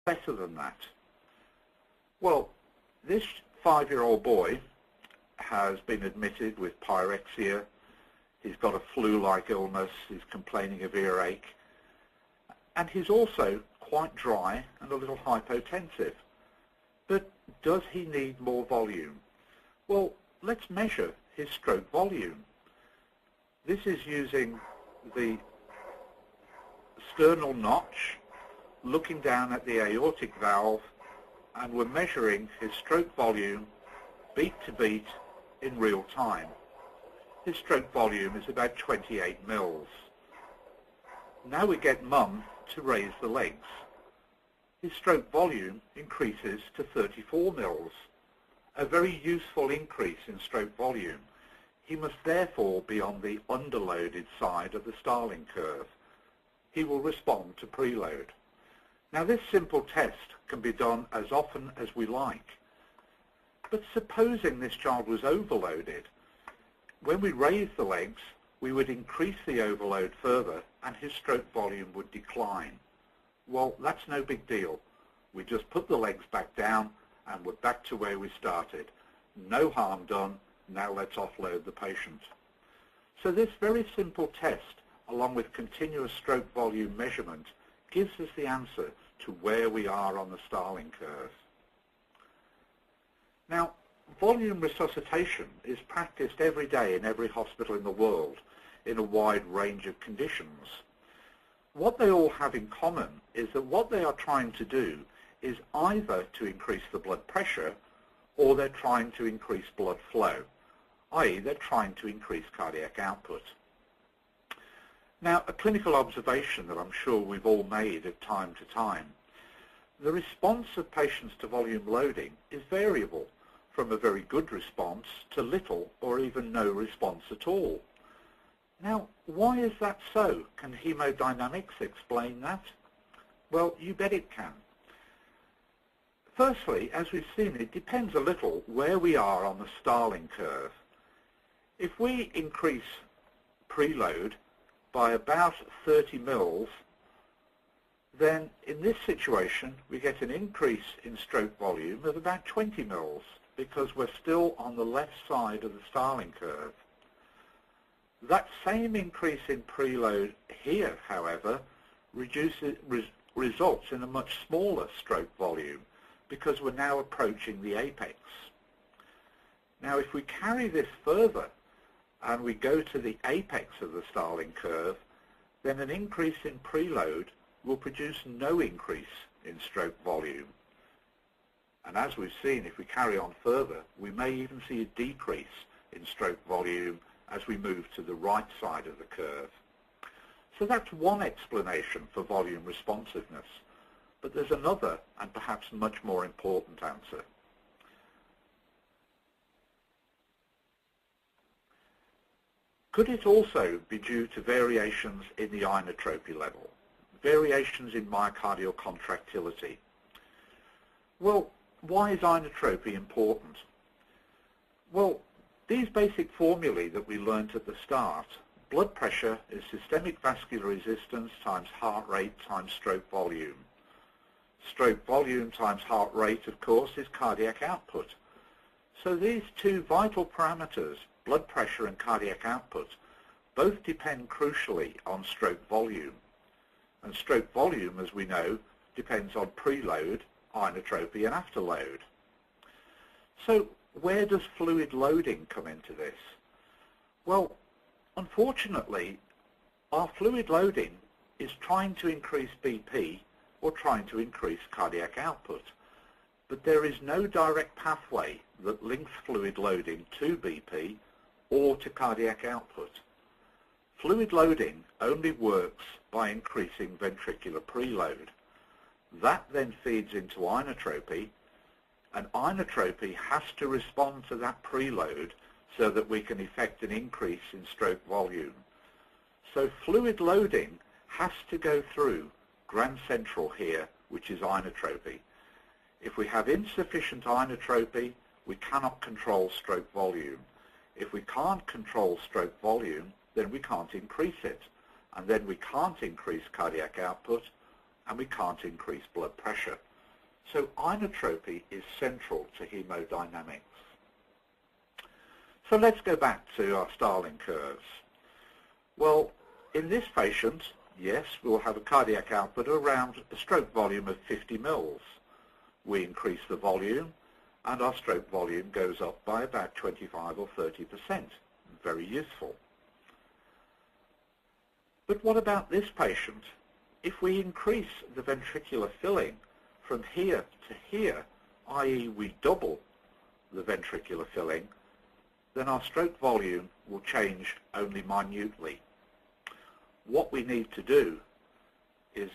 better than that? Well, this 5-year-old boy has been admitted with pyrexia. He's got a flu-like illness. He's complaining of earache. And he's also quite dry and a little hypotensive. But does he need more volume? Well, let's measure his stroke volume. This is using the sternal notch, looking down at the aortic valve, and we're measuring his stroke volume beat to beat in real time. His stroke volume is about 28 mils. Now we get Mum to raise the legs. His stroke volume increases to 34 mils, a very useful increase in stroke volume. He must therefore be on the underloaded side of the Starling curve. He will respond to preload. Now this simple test can be done as often as we like. But supposing this child was overloaded, when we raise the legs, we would increase the overload further and his stroke volume would decline. Well, that's no big deal. We just put the legs back down and we're back to where we started. No harm done. Now let's offload the patient. So this very simple test, along with continuous stroke volume measurement, gives us the answer to where we are on the Starling curve. Now, volume resuscitation is practiced every day in every hospital in the world in a wide range of conditions. What they all have in common is that what they are trying to do is either to increase the blood pressure or they're trying to increase blood flow, i.e. they're trying to increase cardiac output. Now, a clinical observation that I'm sure we've all made at time to time, the response of patients to volume loading is variable, from a very good response to little or even no response at all. Now, why is that so? Can hemodynamics explain that? Well, you bet it can. Firstly, as we've seen, it depends a little where we are on the Starling curve. If we increase preload by about 30 mils, then in this situation we get an increase in stroke volume of about 20 mils because we're still on the left side of the Starling curve. That same increase in preload here, however, results in a much smaller stroke volume because we're now approaching the apex. Now, if we carry this further and we go to the apex of the Starling curve, then an increase in preload will produce no increase in stroke volume. And as we've seen, if we carry on further, we may even see a decrease in stroke volume as we move to the right side of the curve. So that's one explanation for volume responsiveness. But there's another and perhaps much more important answer. Could it also be due to variations in the inotropy level, variations in myocardial contractility? Well, why is inotropy important? Well, these basic formulae that we learnt at the start, blood pressure is systemic vascular resistance times heart rate times stroke volume. Stroke volume times heart rate, of course, is cardiac output. So these two vital parameters, blood pressure and cardiac output, both depend crucially on stroke volume. And stroke volume, as we know, depends on preload, inotropy and afterload. So where does fluid loading come into this? Well, unfortunately, our fluid loading is trying to increase BP or trying to increase cardiac output. But there is no direct pathway that links fluid loading to BP or to cardiac output. Fluid loading only works by increasing ventricular preload. That then feeds into inotropy, and inotropy has to respond to that preload so that we can effect an increase in stroke volume. So fluid loading has to go through grand central here, which is inotropy. If we have insufficient inotropy, we cannot control stroke volume. If we can't control stroke volume, then we can't increase it. And then we can't increase cardiac output, and we can't increase blood pressure. So inotropy is central to hemodynamics. So let's go back to our Starling curves. Well, in this patient, yes, we'll have a cardiac output around a stroke volume of 50 mils. We increase the volume, and our stroke volume goes up by about 25 or 30%. Very useful. But what about this patient? If we increase the ventricular filling from here to here, i.e. we double the ventricular filling, then our stroke volume will change only minutely. What we need to do is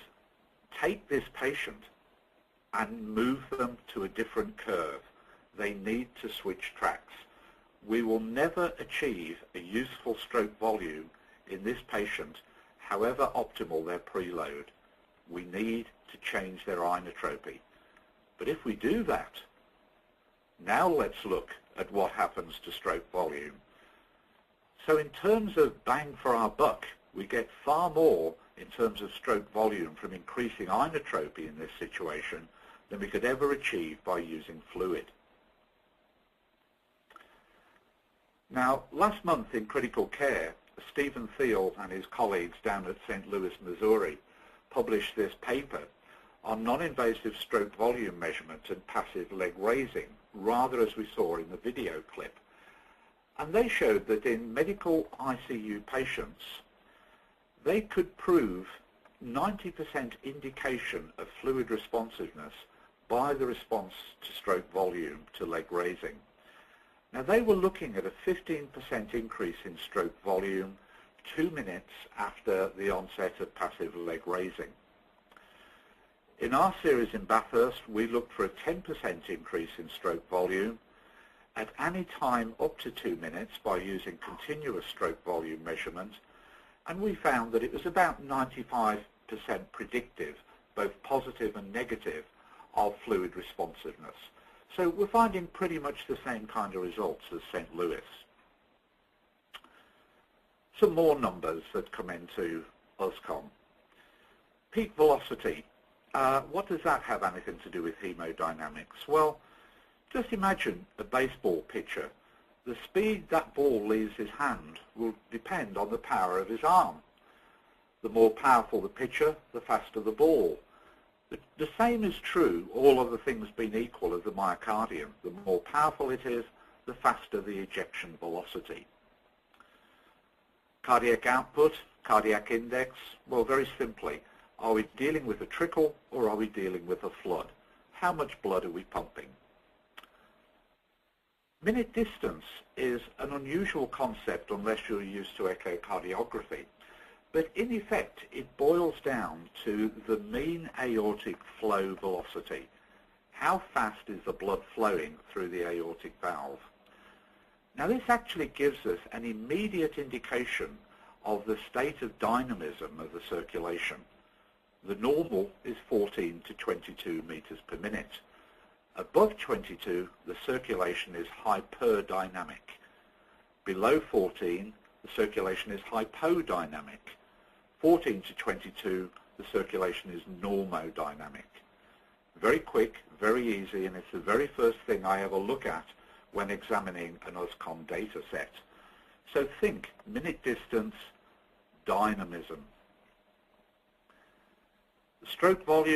take this patient and move them to a different curve. They need to switch tracks. We will never achieve a useful stroke volume in this patient, however optimal their preload. We need to change their inotropy. But if we do that, now let's look at what happens to stroke volume. So in terms of bang for our buck, we get far more in terms of stroke volume from increasing inotropy in this situation than we could ever achieve by using fluid. Now, last month in critical care, Stephen Thiel and his colleagues down at St. Louis, Missouri, published this paper on non-invasive stroke volume measurement and passive leg raising, rather as we saw in the video clip. And they showed that in medical ICU patients, they could prove 90% indication of fluid responsiveness by the response to stroke volume to leg raising. Now, they were looking at a 15% increase in stroke volume 2 minutes after the onset of passive leg raising. In our series in Bathurst, we looked for a 10% increase in stroke volume at any time up to 2 minutes by using continuous stroke volume measurement, and we found that it was about 95% predictive, both positive and negative, of fluid responsiveness. So we're finding pretty much the same kind of results as St. Louis. Some more numbers that come into USCOM. Peak velocity. What does that have anything to do with hemodynamics? Well, just imagine a baseball pitcher. The speed that ball leaves his hand will depend on the power of his arm. The more powerful the pitcher, the faster the ball. The same is true, all other things being equal, of the myocardium. The more powerful it is, the faster the ejection velocity. Cardiac output, cardiac index, well, very simply, are we dealing with a trickle or are we dealing with a flood? How much blood are we pumping? Minute distance is an unusual concept unless you're used to echocardiography. But in effect, it boils down to the mean aortic flow velocity. How fast is the blood flowing through the aortic valve? Now, this actually gives us an immediate indication of the state of dynamism of the circulation. The normal is 14 to 22 meters per minute. Above 22, the circulation is hyperdynamic. Below 14, the circulation is hypodynamic. 14 to 22, the circulation is normodynamic. Very quick, very easy, and it's the very first thing I ever look at when examining an USCOM data set. So think minute distance, dynamism. The stroke volume